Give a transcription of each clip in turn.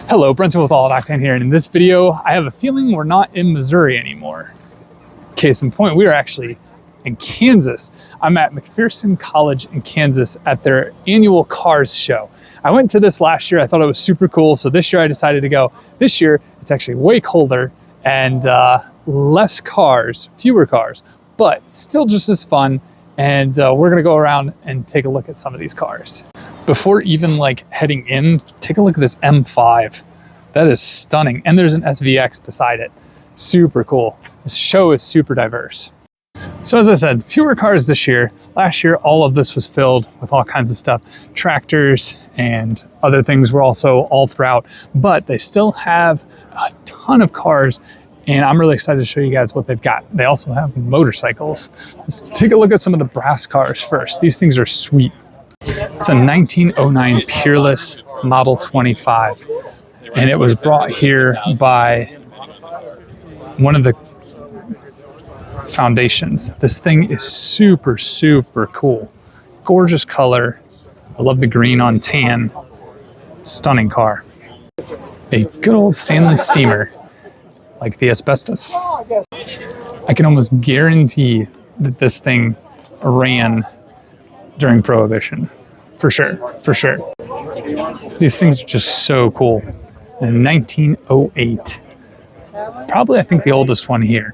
Hello, Brenton with All of Octane here, and in this video, I have a feeling we're not in Missouri anymore. Case in point, we are actually in Kansas. I'm at McPherson College in Kansas at their annual C.A.R.S show. I went to this last year, I thought it was super cool, so this year I decided to go. This year, it's actually way colder and less cars, fewer cars, but still just as fun, and we're gonna go around and take a look at some of these cars. Before even like heading in, take a look at this M5. That is stunning. And there's an SVX beside it. Super cool. This show is super diverse. So as I said, fewer cars this year. Last year, all of this was filled with all kinds of stuff. Tractors and other things were also all throughout, but they still have a ton of cars, and I'm really excited to show you guys what they've got. They also have motorcycles. Let's take a look at some of the brass cars first. These things are sweet. It's a 1909 Peerless Model 25, and it was brought here by one of the foundations. This thing is super, super cool. Gorgeous color. I love the green on tan. Stunning car. A good old Stanley steamer, like the asbestos. I can almost guarantee that this thing ran during Prohibition. For sure, for sure. These things are just so cool. In 1908. Probably, I think, the oldest one here.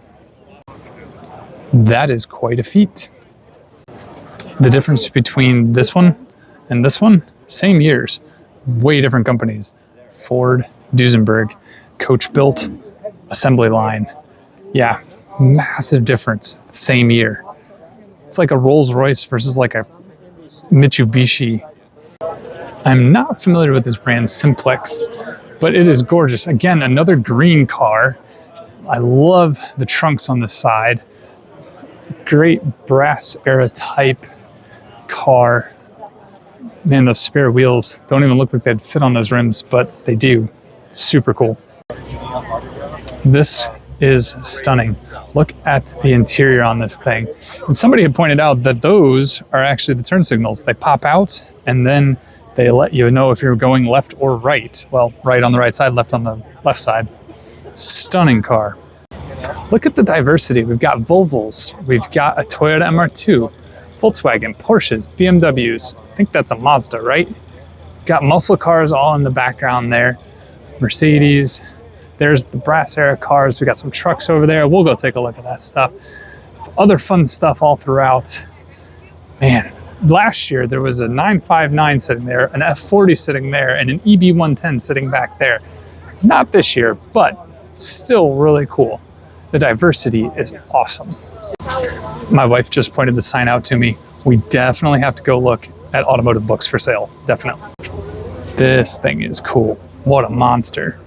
That is quite a feat. The difference between this one and this one, same years, way different companies. Ford, Duesenberg, coach built, assembly line. Yeah, massive difference, same year. It's like a Rolls-Royce versus like a Mitsubishi. I'm not familiar with this brand, Simplex, but it is gorgeous. Again, another green car. I love the trunks on the side. Great brass era type car. Man, those spare wheels don't even look like they'd fit on those rims, but they do. It's super cool. This is stunning. Look at the interior on this thing. And somebody had pointed out that those are actually the turn signals. They pop out and then they let you know if you're going left or right. Well, right on the right side, left on the left side. Stunning car. Look at the diversity. We've got Volvos. We've got a Toyota MR2, Volkswagen, Porsches, BMWs. I think that's a Mazda, right? Got muscle cars all in the background there. Mercedes. There's the brass era cars. We got some trucks over there. We'll go take a look at that stuff. Other fun stuff all throughout. Man, last year there was a 959 sitting there, an F40 sitting there, and an EB110 sitting back there. Not this year, but still really cool. The diversity is awesome. My wife just pointed the sign out to me. We definitely have to go look at automotive books for sale. Definitely. This thing is cool. What a monster.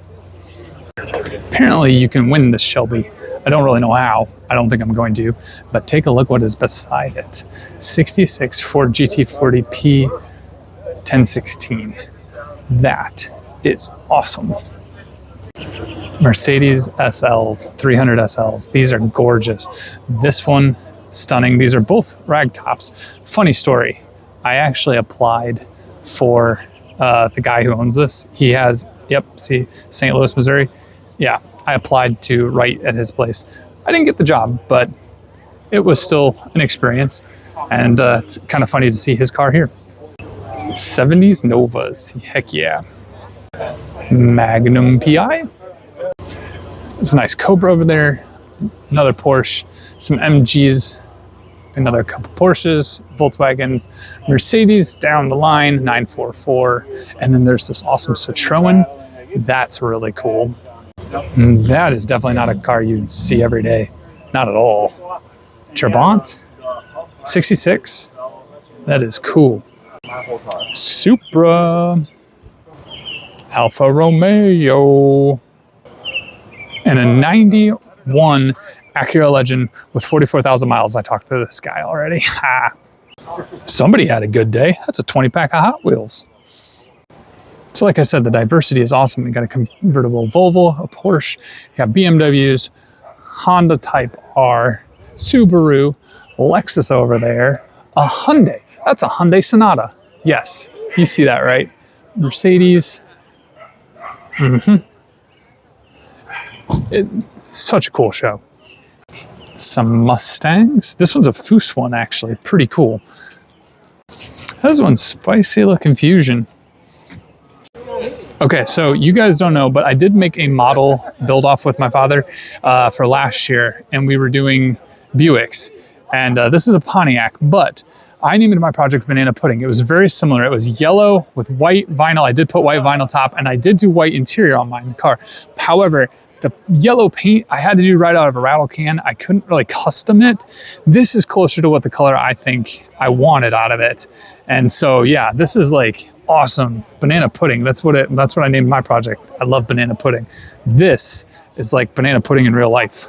Apparently you can win this Shelby. I don't really know how. I don't think I'm going to, but take a look what is beside it. 66 Ford GT40P 1016. That is awesome. Mercedes SLs, 300 SLs. These are gorgeous. This one, stunning. These are both rag tops. Funny story. I actually applied for the guy who owns this. He has, see, St. Louis, Missouri. Yeah, I applied to write at his place. I didn't get the job, but it was still an experience. And it's kind of funny to see his car here. 70s Novas, heck yeah. Magnum PI. There's a nice Cobra over there. Another Porsche, some MGs, another couple Porsches, Volkswagens, Mercedes down the line, 944. And then there's this awesome Citroen. That's really cool. That is definitely not a car you see every day. Not at all. Trabant, 66. That is cool. Supra, Alfa Romeo, and a 91 Acura Legend with 44,000 miles. I talked to this guy already. Somebody had a good day. That's a 20-pack of Hot Wheels. So like I said, the diversity is awesome. You got a convertible Volvo, a Porsche, you got BMWs, Honda Type R, Subaru, Lexus over there, a Hyundai. That's a Hyundai Sonata. Yes, you see that, right? Mercedes. It's such a cool show. Some Mustangs. This one's a Foose one, actually. Pretty cool. This one's Spicy looking Fusion. Okay, so you guys don't know, but I did make a model build off with my father for last year, and we were doing Buicks. And this is a Pontiac, but I named my project Banana Pudding. It was very similar. It was yellow with white vinyl. I did put white vinyl top, and I did do white interior on my car. However, the yellow paint I had to do right out of a rattle can. I couldn't really custom it. This is closer to what the color I think I wanted out of it. And so yeah, this is like awesome. Banana pudding. That's what I named my project. I love banana pudding. This is like banana pudding in real life.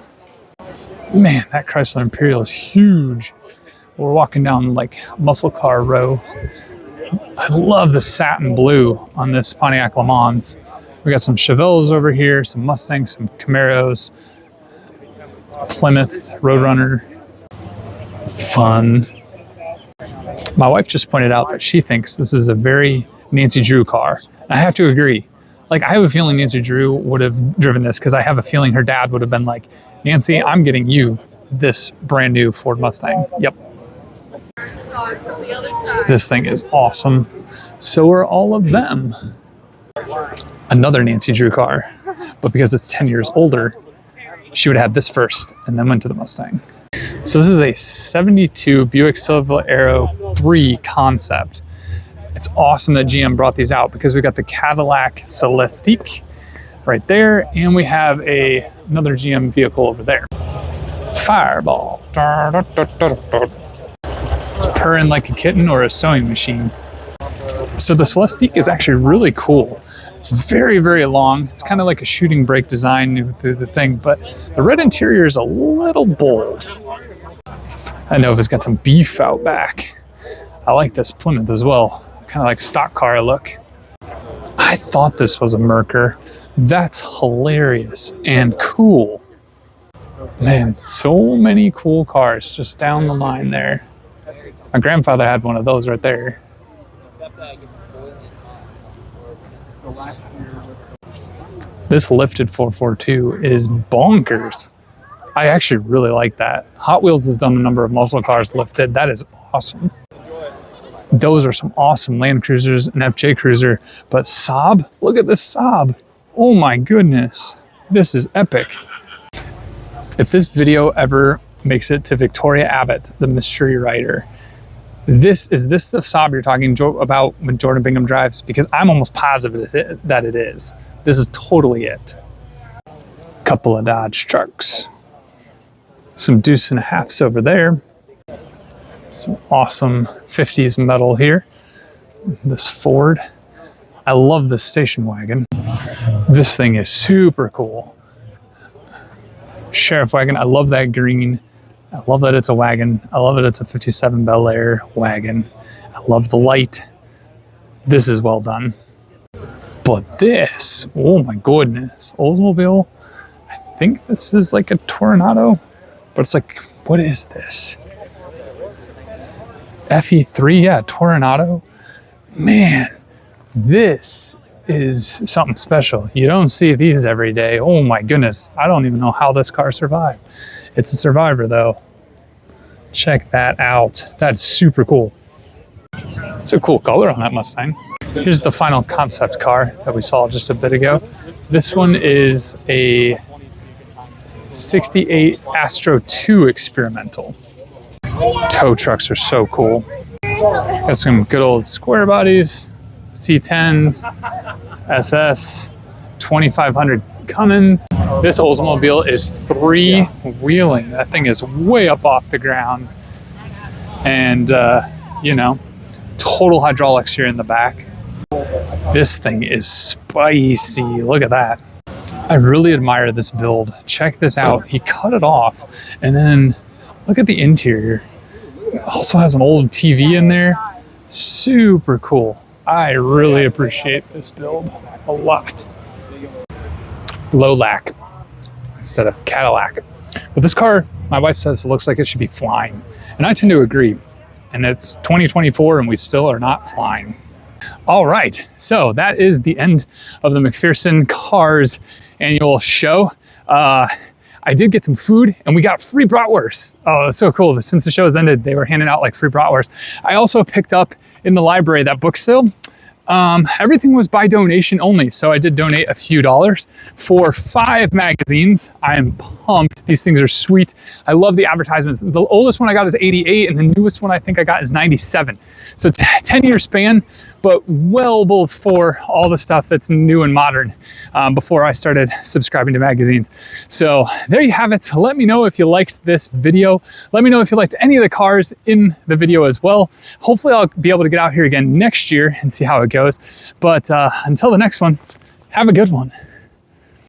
Man, that Chrysler Imperial is huge. We're walking down like muscle car row. I love the satin blue on this Pontiac Le Mans. We got some Chevelles over here, some Mustangs, some Camaros, Plymouth Roadrunner. Fun. My wife just pointed out that she thinks this is a very Nancy Drew car. I have to agree. Like, I have a feeling Nancy Drew would have driven this because I have a feeling her dad would have been like, Nancy, I'm getting you this brand new Ford Mustang. Yep. This thing is awesome. So are all of them. Another Nancy Drew car, but because it's 10 years older, she would have had this first and then went to the Mustang. So this is a 72 Buick Silver Aero 3 concept. It's awesome that GM brought these out because we got the Cadillac Celestiq right there, and we have another GM vehicle over there. Fireball. It's purring like a kitten or a sewing machine. So the Celestiq is actually really cool. It's very, very long. It's kind of like a shooting brake design through the thing, but the red interior is a little bold. I know it's got some beef out back. I like this Plymouth as well. Kind of like stock car look. I thought this was a Mercer. That's hilarious and cool. Man, so many cool cars just down the line there. My grandfather had one of those right there. This lifted 442 is bonkers. I actually really like that. Hot Wheels has done a number of muscle cars lifted. That is awesome. Those are some awesome Land Cruisers and FJ Cruiser. But Saab, look at this Saab. Oh my goodness. This is epic. If this video ever makes it to Victoria Abbott, the mystery writer, is this the Saab you're talking about when Jordan Bingham drives? Because I'm almost positive that it is. This is totally it. Couple of Dodge trucks. Some Deuce and a Halfs over there. Some awesome 50s metal here. This Ford. I love this station wagon. This thing is super cool. Sheriff wagon. I love that green. I love that it's a wagon. I love that it's a 57 Bel Air wagon. I love the light. This is well done. But this, oh my goodness, Oldsmobile. I think this is like a Toronado, but it's like, what is this? FE3, yeah, Toronado. Man, this is something special. You don't see these every day. Oh my goodness, I don't even know how this car survived. It's a survivor though. Check that out. That's super cool. It's a cool color on that Mustang. Here's the final concept car that we saw just a bit ago. This one is a 68 Astro 2 experimental. Tow trucks are so cool. Got some good old square bodies, C10s, SS, 2500 Cummins. This Oldsmobile is three-wheeling. That thing is way up off the ground. And, you know, total hydraulics here in the back. This thing is spicy. Look at that. I really admire this build. Check this out. He cut it off, and then look at the interior. It also has an old TV in there. Super cool. I really appreciate this build a lot. Lolac instead of Cadillac. But this car, my wife says, looks like it should be flying. And I tend to agree. and it's 2024 and we still are not flying. All right, so that is the end of the McPherson C.A.R.S annual show. I did get some food and we got free bratwurst. Oh, it's so cool. Since the show has ended, they were handing out like free bratwurst. I also picked up in the library that book sale. Everything was by donation only, so I did donate a few dollars for 5 magazines. I am pumped. These things are sweet. I love the advertisements. The oldest one I got is 88, and the newest one I think I got is 97. So 10-year span, but well before all the stuff that's new and modern, before I started subscribing to magazines. So there you have it. Let me know if you liked this video. Let me know if you liked any of the cars in the video as well. Hopefully I'll be able to get out here again next year and see how it goes. But until the next one, have a good one.